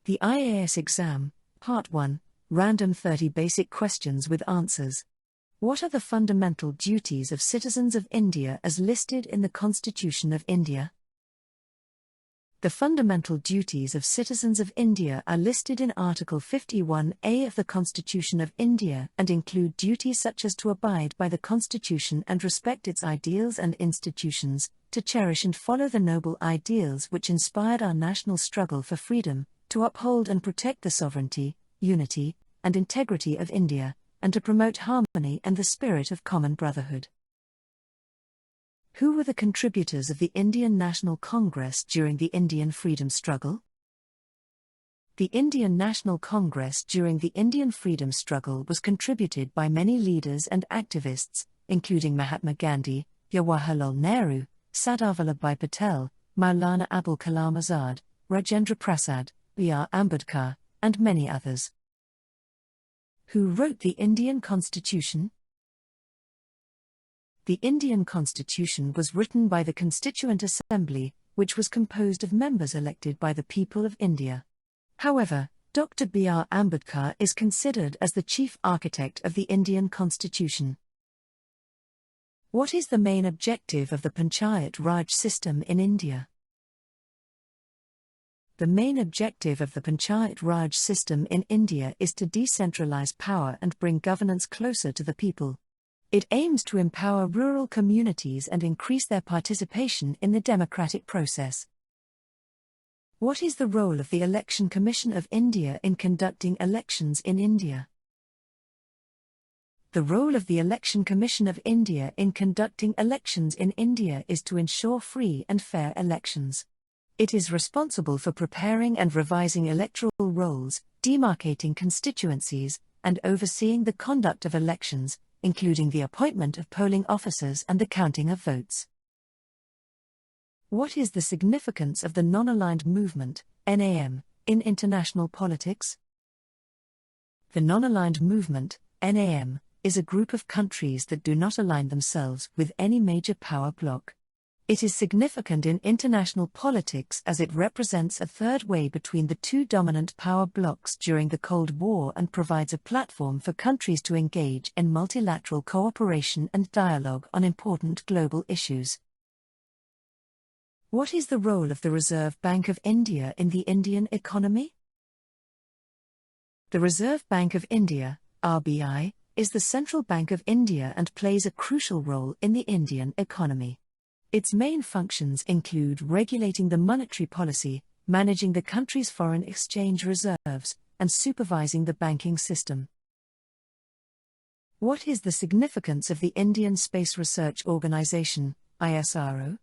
The IAS exam, Part 1, Random 30 Basic Questions with Answers. What are the fundamental duties of citizens of India as listed in the Constitution of India? The fundamental duties of citizens of India are listed in Article 51A of the Constitution of India and include duties such as to abide by the Constitution and respect its ideals and institutions, to cherish and follow the noble ideals which inspired our national struggle for freedom, to uphold and protect the sovereignty, unity, and integrity of India, and to promote harmony and the spirit of common brotherhood. Who were the contributors of the Indian National Congress during the Indian freedom struggle? The Indian National Congress during the Indian freedom struggle was contributed by many leaders and activists, including Mahatma Gandhi, Jawaharlal Nehru, Sardar Vallabhbhai Patel, Maulana Abul Kalam Azad, Rajendra Prasad, B.R. Ambedkar, and many others. Who wrote the Indian Constitution? The Indian Constitution was written by the Constituent Assembly, which was composed of members elected by the people of India. However, Dr. B.R. Ambedkar is considered as the chief architect of the Indian Constitution. What is the main objective of the Panchayat Raj system in India? The main objective of the Panchayat Raj system in India is to decentralize power and bring governance closer to the people. It aims to empower rural communities and increase their participation in the democratic process. What is the role of the Election Commission of India in conducting elections in India? The role of the Election Commission of India in conducting elections in India is to ensure free and fair elections. It is responsible for preparing and revising electoral rolls, demarcating constituencies, and overseeing the conduct of elections, including the appointment of polling officers and the counting of votes. What is the significance of the non-aligned movement, NAM, in international politics? The non-aligned movement, NAM, is a group of countries that do not align themselves with any major power bloc. It is significant in international politics as it represents a third way between the two dominant power blocs during the Cold War and provides a platform for countries to engage in multilateral cooperation and dialogue on important global issues. What is the role of the Reserve Bank of India in the Indian economy? The Reserve Bank of India, RBI, is the central bank of India and plays a crucial role in the Indian economy. Its main functions include regulating the monetary policy, managing the country's foreign exchange reserves, and supervising the banking system. What is the significance of the Indian Space Research Organisation, ISRO?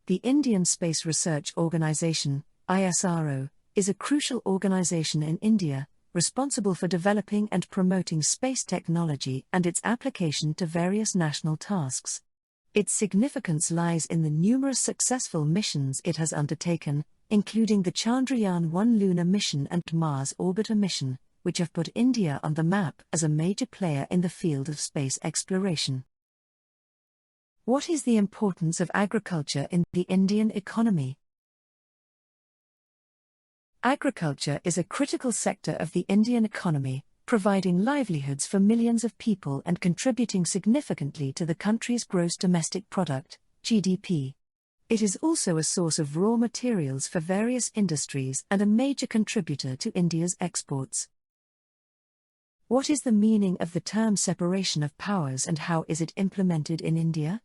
The Indian Space Research Organisation, ISRO, is a crucial organisation in India, responsible for developing and promoting space technology and its application to various national tasks. Its significance lies in the numerous successful missions it has undertaken, including the Chandrayaan-1 lunar mission and Mars orbiter mission, which have put India on the map as a major player in the field of space exploration. What is the importance of agriculture in the Indian economy? Agriculture is a critical sector of the Indian economy, providing livelihoods for millions of people and contributing significantly to the country's gross domestic product, GDP. It is also a source of raw materials for various industries and a major contributor to India's exports. What is the meaning of the term separation of powers and how is it implemented in India?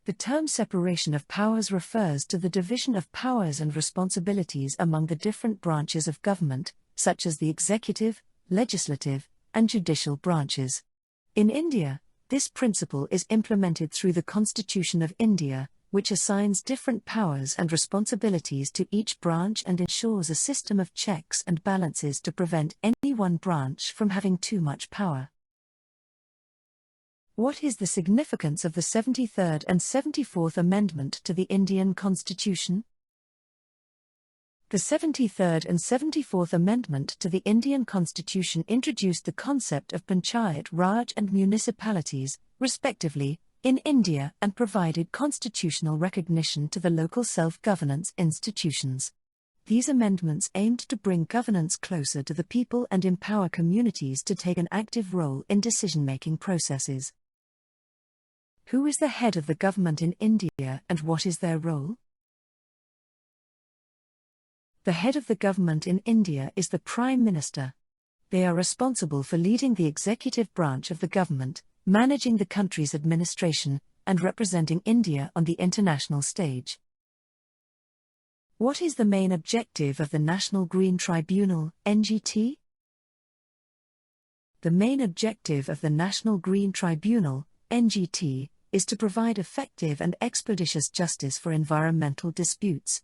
The term separation of powers refers to the division of powers and responsibilities among the different branches of government, such as the executive, legislative, and judicial branches. In India, this principle is implemented through the Constitution of India, which assigns different powers and responsibilities to each branch and ensures a system of checks and balances to prevent any one branch from having too much power. What is the significance of the 73rd and 74th Amendment to the Indian Constitution? The 73rd and 74th Amendment to the Indian Constitution introduced the concept of Panchayat Raj and municipalities, respectively, in India and provided constitutional recognition to the local self-governance institutions. These amendments aimed to bring governance closer to the people and empower communities to take an active role in decision-making processes. Who is the head of the government in India and what is their role? The head of the government in India is the Prime Minister. They are responsible for leading the executive branch of the government, managing the country's administration, and representing India on the international stage. What is the main objective of the National Green Tribunal, NGT? The main objective of the National Green Tribunal, NGT, is to provide effective and expeditious justice for environmental disputes.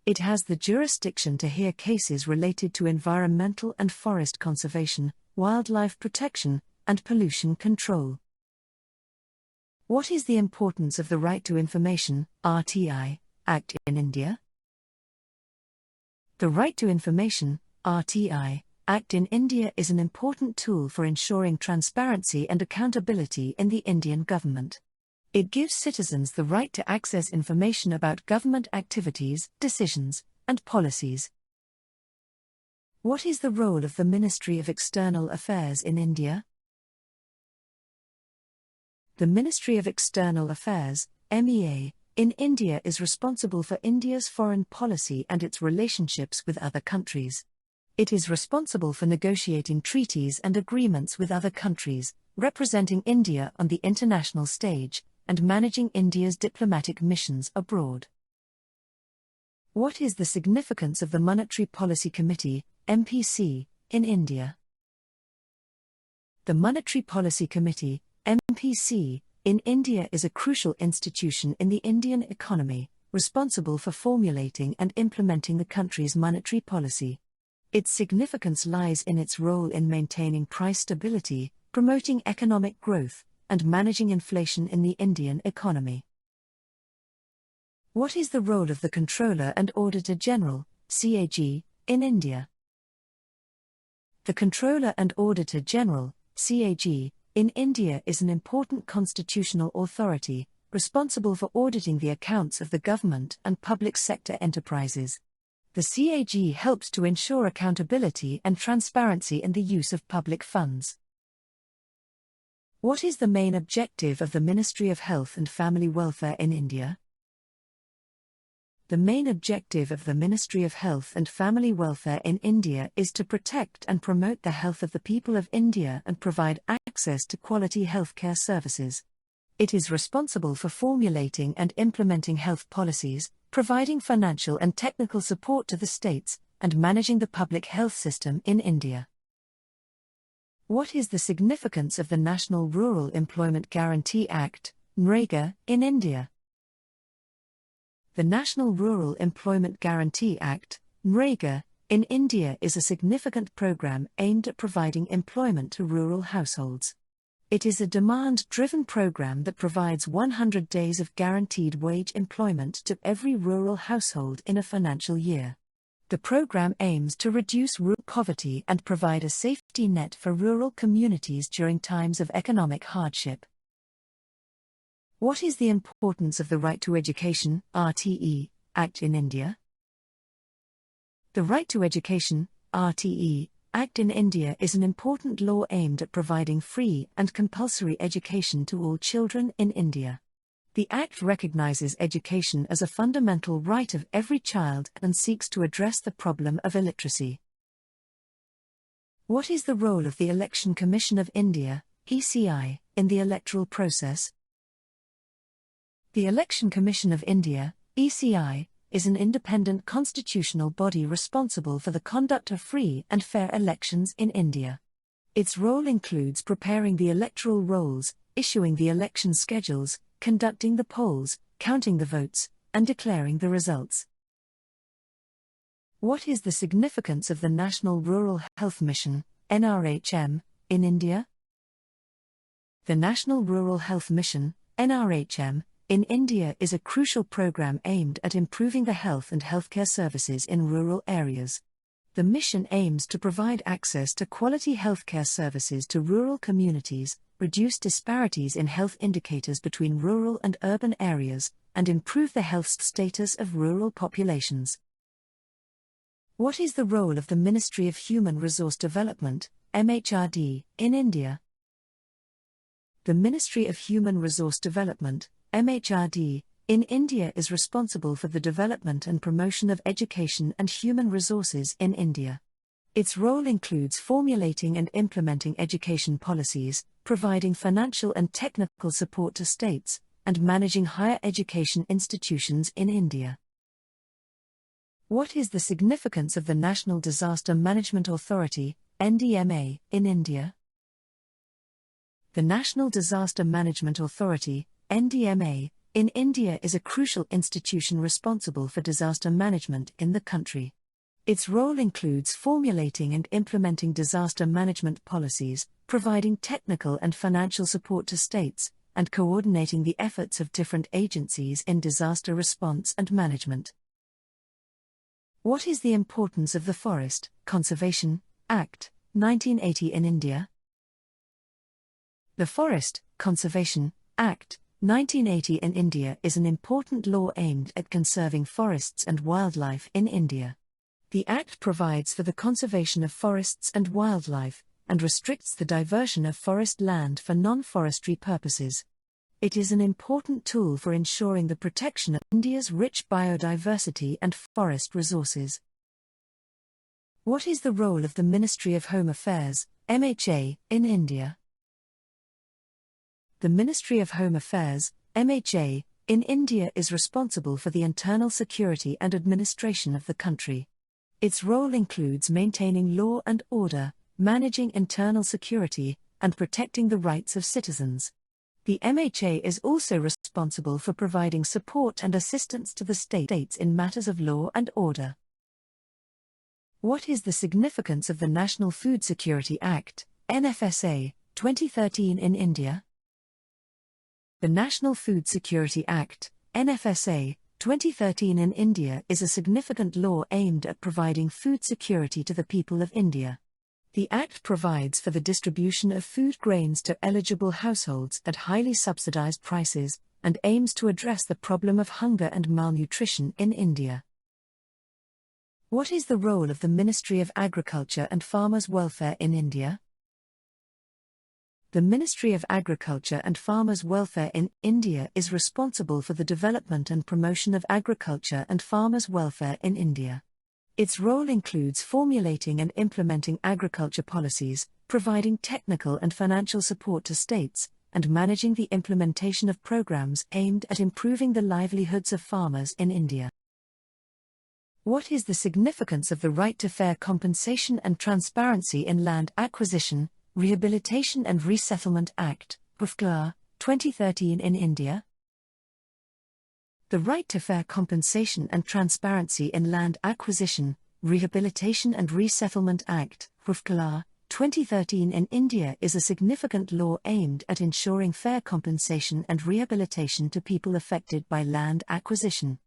It has the jurisdiction to hear cases related to environmental and forest conservation, wildlife protection, and pollution control. What is the importance of the Right to Information, RTI, Act in India? The Right to Information, RTI, Act in India is an important tool for ensuring transparency and accountability in the Indian government. It gives citizens the right to access information about government activities, decisions, and policies. What is the role of the Ministry of External Affairs in India? The Ministry of External Affairs, MEA, in India is responsible for India's foreign policy and its relationships with other countries. It is responsible for negotiating treaties and agreements with other countries, representing India on the international stage, and managing India's diplomatic missions abroad. What is the significance of the Monetary Policy Committee, MPC, in India? The Monetary Policy Committee, MPC, in India is a crucial institution in the Indian economy, responsible for formulating and implementing the country's monetary policy. Its significance lies in its role in maintaining price stability, promoting economic growth, and managing inflation in the Indian economy. What is the role of the Controller and Auditor General, CAG, in India? The Controller and Auditor General, CAG, in India is an important constitutional authority, responsible for auditing the accounts of the government and public sector enterprises. The CAG helps to ensure accountability and transparency in the use of public funds. What is the main objective of the Ministry of Health and Family Welfare in India? The main objective of the Ministry of Health and Family Welfare in India is to protect and promote the health of the people of India and provide access to quality healthcare services. It is responsible for formulating and implementing health policies, providing financial and technical support to the states, and managing the public health system in India. What is the significance of the National Rural Employment Guarantee Act, NREGA, in India? The National Rural Employment Guarantee Act, NREGA, in India is a significant program aimed at providing employment to rural households. It is a demand-driven program that provides 100 days of guaranteed wage employment to every rural household in a financial year. The program aims to reduce rural poverty and provide a safety net for rural communities during times of economic hardship. What is the importance of the Right to Education, RTE, Act in India? The Right to Education, RTE, Act in India is an important law aimed at providing free and compulsory education to all children in India. The Act recognizes education as a fundamental right of every child and seeks to address the problem of illiteracy. What is the role of the Election Commission of India, ECI, in the electoral process? The Election Commission of India, ECI, is an independent constitutional body responsible for the conduct of free and fair elections in India. Its role includes preparing the electoral rolls, issuing the election schedules, conducting the polls, counting the votes, and declaring the results. What is the significance of the National Rural Health Mission, NRHM, in India? The National Rural Health Mission, NRHM, in India is a crucial program aimed at improving the health and healthcare services in rural areas. The mission aims to provide access to quality healthcare services to rural communities, reduce disparities in health indicators between rural and urban areas, and improve the health status of rural populations. What is the role of the Ministry of Human Resource Development, MHRD, in India? The Ministry of Human Resource Development, MHRD, in India is responsible for the development and promotion of education and human resources in India. Its role includes formulating and implementing education policies, providing financial and technical support to states, and managing higher education institutions in India. What is the significance of the National Disaster Management Authority, NDMA, in India? The National Disaster Management Authority, NDMA, in India is a crucial institution responsible for disaster management in the country. Its role includes formulating and implementing disaster management policies, providing technical and financial support to states, and coordinating the efforts of different agencies in disaster response and management. What is the importance of the Forest Conservation Act, 1980 in India? The Forest Conservation Act, 1980 in India is an important law aimed at conserving forests and wildlife in India. The Act provides for the conservation of forests and wildlife, and restricts the diversion of forest land for non-forestry purposes. It is an important tool for ensuring the protection of India's rich biodiversity and forest resources. What is the role of the Ministry of Home Affairs, MHA, in India? The Ministry of Home Affairs, MHA, in India is responsible for the internal security and administration of the country. Its role includes maintaining law and order, managing internal security, and protecting the rights of citizens. The MHA is also responsible for providing support and assistance to the states in matters of law and order. What is the significance of the National Food Security Act, NFSA, 2013 in India? The National Food Security Act, NFSA, 2013 in India is a significant law aimed at providing food security to the people of India. The Act provides for the distribution of food grains to eligible households at highly subsidized prices, and aims to address the problem of hunger and malnutrition in India. What is the role of the Ministry of Agriculture and Farmers' Welfare in India? The Ministry of Agriculture and Farmers' Welfare in India is responsible for the development and promotion of agriculture and farmers' welfare in India. Its role includes formulating and implementing agriculture policies, providing technical and financial support to states, and managing the implementation of programs aimed at improving the livelihoods of farmers in India. What is the significance of the right to fair compensation and transparency in Land Acquisition, Rehabilitation and Resettlement Act, PAFCLA, 2013 in India? The right to fair compensation and transparency in Land Acquisition, Rehabilitation and Resettlement Act, PAFCLA, 2013 in India is a significant law aimed at ensuring fair compensation and rehabilitation to people affected by land acquisition.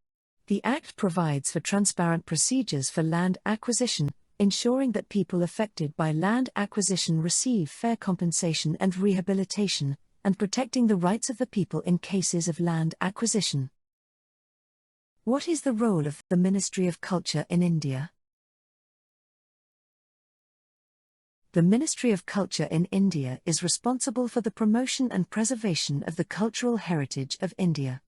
The Act provides for transparent procedures for land acquisition, ensuring that people affected by land acquisition receive fair compensation and rehabilitation, and protecting the rights of the people in cases of land acquisition. What is the role of the Ministry of Culture in India? The Ministry of Culture in India is responsible for the promotion and preservation of the cultural heritage of India.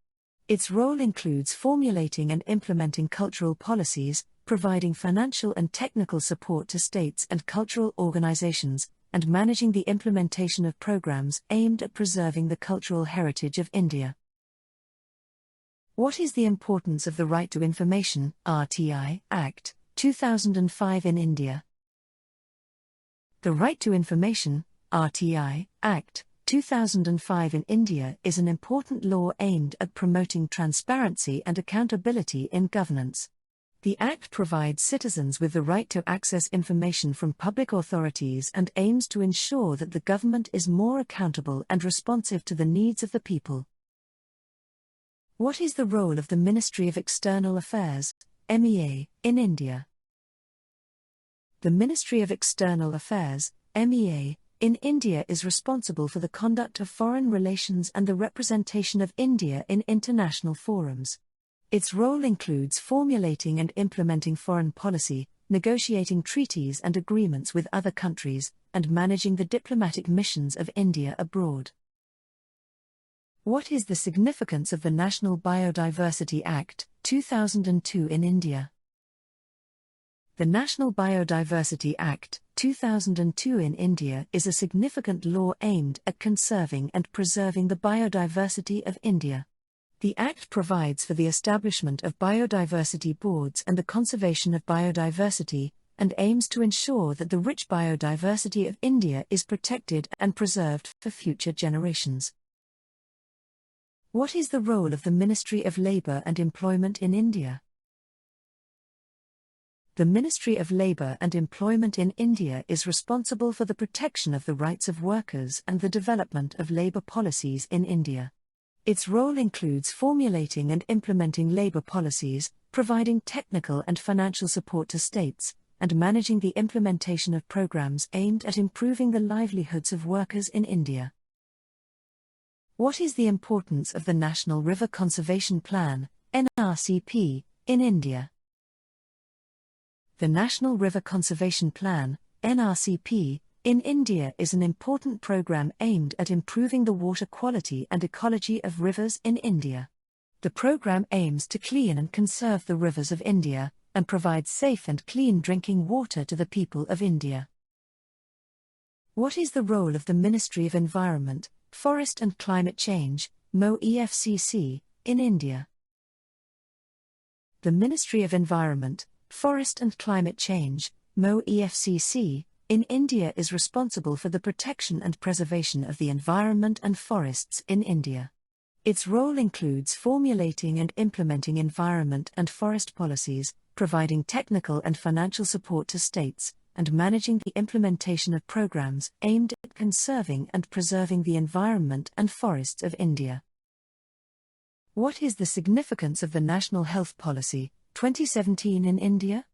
Its role includes formulating and implementing cultural policies, providing financial and technical support to states and cultural organizations, and managing the implementation of programs aimed at preserving the cultural heritage of India. What is the importance of the Right to Information (RTI) Act, 2005 in India? The Right to Information (RTI) Act, 2005 in India is an important law aimed at promoting transparency and accountability in governance. The Act provides citizens with the right to access information from public authorities and aims to ensure that the government is more accountable and responsive to the needs of the people. What is the role of the Ministry of External Affairs, MEA, in India? The Ministry of External Affairs, MEA, in India is responsible for the conduct of foreign relations and the representation of India in international forums. Its role includes formulating and implementing foreign policy, negotiating treaties and agreements with other countries, and managing the diplomatic missions of India abroad. What is the significance of the National Biodiversity Act, 2002 in India? The National Biodiversity Act, 2002 in India is a significant law aimed at conserving and preserving the biodiversity of India. The Act provides for the establishment of biodiversity boards and the conservation of biodiversity, and aims to ensure that the rich biodiversity of India is protected and preserved for future generations. What is the role of the Ministry of Labour and Employment in India? The Ministry of Labour and Employment in India is responsible for the protection of the rights of workers and the development of labour policies in India. Its role includes formulating and implementing labour policies, providing technical and financial support to states, and managing the implementation of programs aimed at improving the livelihoods of workers in India. What is the importance of the National River Conservation Plan, NRCP, in India? The National River Conservation Plan, NRCP, in India is an important program aimed at improving the water quality and ecology of rivers in India. The program aims to clean and conserve the rivers of India, and provide safe and clean drinking water to the people of India. What is the role of the Ministry of Environment, Forest and Climate Change, MoEFCC, in India? The Ministry of Environment, Forest and Climate Change, MoEFCC, in India is responsible for the protection and preservation of the environment and forests in India. Its role includes formulating and implementing environment and forest policies, providing technical and financial support to states, and managing the implementation of programs aimed at conserving and preserving the environment and forests of India. What is the significance of the National Health Policy, 2017 in India?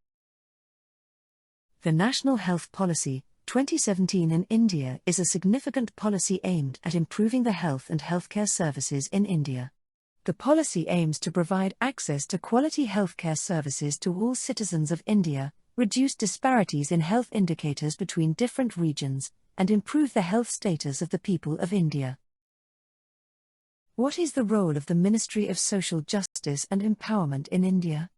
The National Health Policy, 2017 in India is a significant policy aimed at improving the health and healthcare services in India. The policy aims to provide access to quality healthcare services to all citizens of India, reduce disparities in health indicators between different regions, and improve the health status of the people of India. What is the role of the Ministry of Social Justice and Empowerment in India?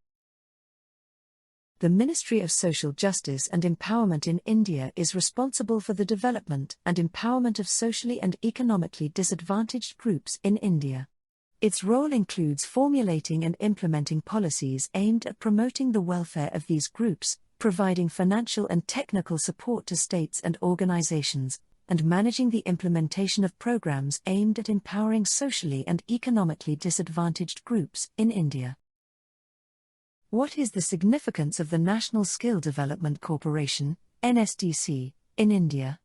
The Ministry of Social Justice and Empowerment in India is responsible for the development and empowerment of socially and economically disadvantaged groups in India. Its role includes formulating and implementing policies aimed at promoting the welfare of these groups, providing financial and technical support to states and organizations, and managing the implementation of programs aimed at empowering socially and economically disadvantaged groups in India. What is the significance of the National Skill Development Corporation, NSDC, in India?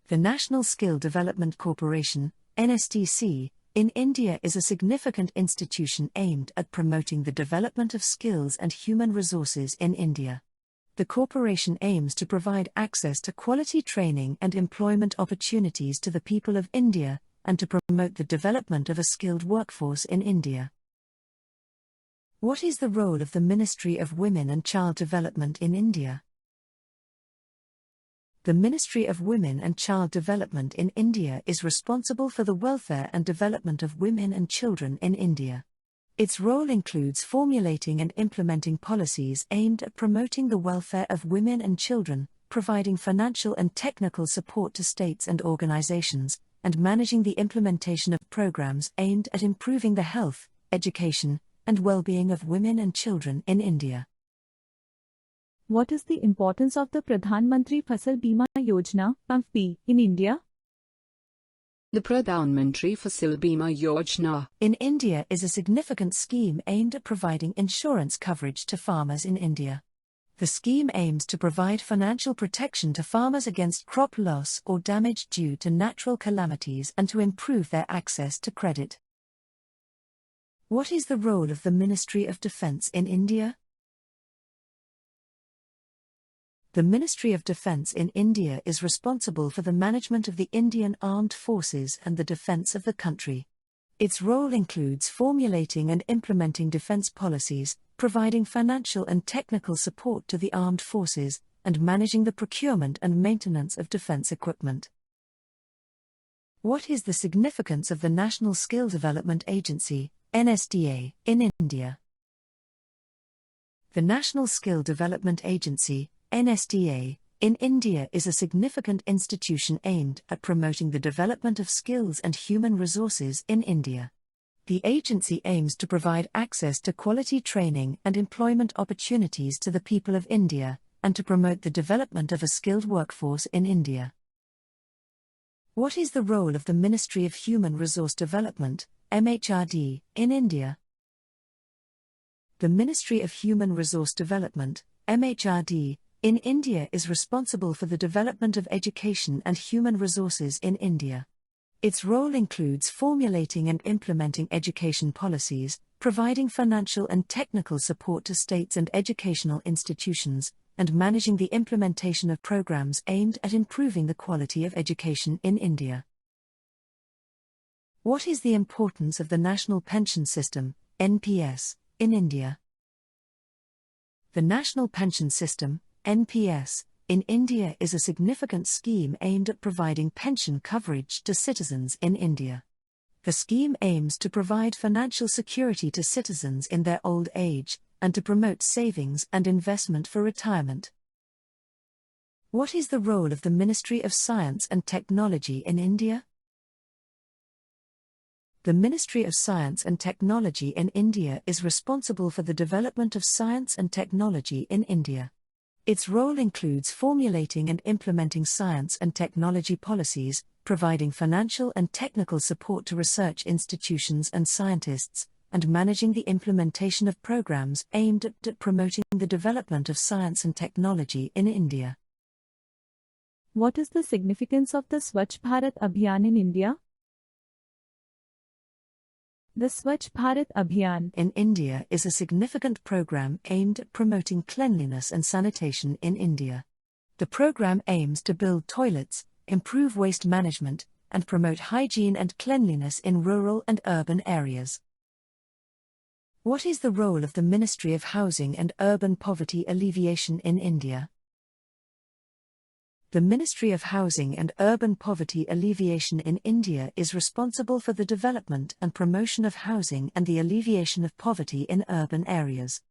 The National Skill Development Corporation, NSDC, in India is a significant institution aimed at promoting the development of skills and human resources in India. The corporation aims to provide access to quality training and employment opportunities to the people of India, and to promote the development of a skilled workforce in India. What is the role of the Ministry of Women and Child Development in India? The Ministry of Women and Child Development in India is responsible for the welfare and development of women and children in India. Its role includes formulating and implementing policies aimed at promoting the welfare of women and children, providing financial and technical support to states and organizations, and managing the implementation of programs aimed at improving the health, education, and well-being of women and children in India. What is the importance of the Pradhan Mantri Fasal Bima Yojana (PMFB) in India? The Pradhan Mantri Fasal Bima Yojana in India is a significant scheme aimed at providing insurance coverage to farmers in India. The scheme aims to provide financial protection to farmers against crop loss or damage due to natural calamities and to improve their access to credit. What is the role of the Ministry of Defence in India? The Ministry of Defence in India is responsible for the management of the Indian Armed Forces and the defence of the country. Its role includes formulating and implementing defense policies, providing financial and technical support to the armed forces, and managing the procurement and maintenance of defense equipment. What is the significance of the National Skill Development Agency, NSDA, in India? The National Skill Development Agency, NSDA, in India is a significant institution aimed at promoting the development of skills and human resources in India. The agency aims to provide access to quality training and employment opportunities to the people of India, and to promote the development of a skilled workforce in India. What is the role of the Ministry of Human Resource Development, MHRD, in India? The Ministry of Human Resource Development, MHRD, in India is responsible for the development of education and human resources in India. Its role includes formulating and implementing education policies, providing financial and technical support to states and educational institutions, and managing the implementation of programs aimed at improving the quality of education in India. What is the importance of the National Pension System, NPS, in India? The National Pension System, NPS, in India is a significant scheme aimed at providing pension coverage to citizens in India. The scheme aims to provide financial security to citizens in their old age, and to promote savings and investment for retirement. What is the role of the Ministry of Science and Technology in India? The Ministry of Science and Technology in India is responsible for the development of science and technology in India. Its role includes formulating and implementing science and technology policies, providing financial and technical support to research institutions and scientists, and managing the implementation of programs aimed at promoting the development of science and technology in India. What is the significance of the Swachh Bharat Abhiyan in India? The Swachh Bharat Abhiyan in India is a significant program aimed at promoting cleanliness and sanitation in India. The program aims to build toilets, improve waste management, and promote hygiene and cleanliness in rural and urban areas. What is the role of the Ministry of Housing and Urban Poverty Alleviation in India? The Ministry of Housing and Urban Poverty Alleviation in India is responsible for the development and promotion of housing and the alleviation of poverty in urban areas.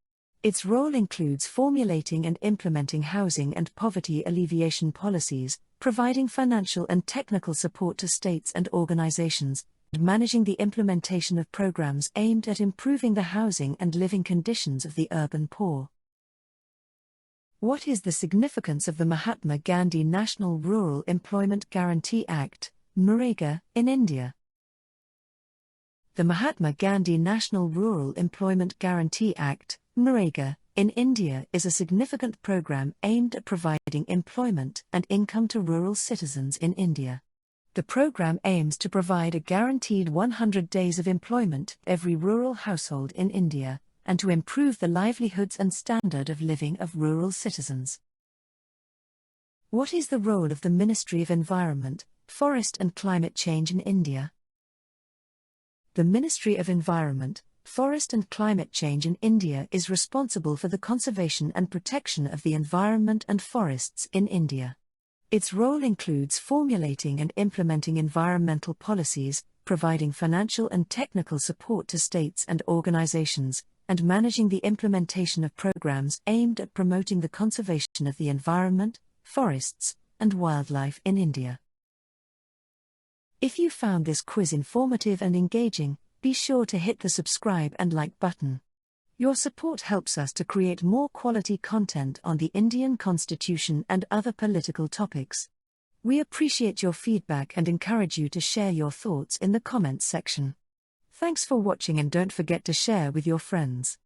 Its role includes formulating and implementing housing and poverty alleviation policies, providing financial and technical support to states and organizations, and managing the implementation of programs aimed at improving the housing and living conditions of the urban poor. What is the significance of the Mahatma Gandhi National Rural Employment Guarantee Act, MNREGA, in India? The Mahatma Gandhi National Rural Employment Guarantee Act, MNREGA, in India is a significant program aimed at providing employment and income to rural citizens in India. The program aims to provide a guaranteed 100 days of employment to every rural household in India, and to improve the livelihoods and standard of living of rural citizens. What is the role of the Ministry of Environment, Forest and Climate Change in India? The Ministry of Environment, Forest and Climate Change in India is responsible for the conservation and protection of the environment and forests in India. Its role includes formulating and implementing environmental policies, providing financial and technical support to states and organizations, and managing the implementation of programs aimed at promoting the conservation of the environment, forests, and wildlife in India. If you found this quiz informative and engaging, be sure to hit the subscribe and like button. Your support helps us to create more quality content on the Indian Constitution and other political topics. We appreciate your feedback and encourage you to share your thoughts in the comments section. Thanks for watching, and don't forget to share with your friends.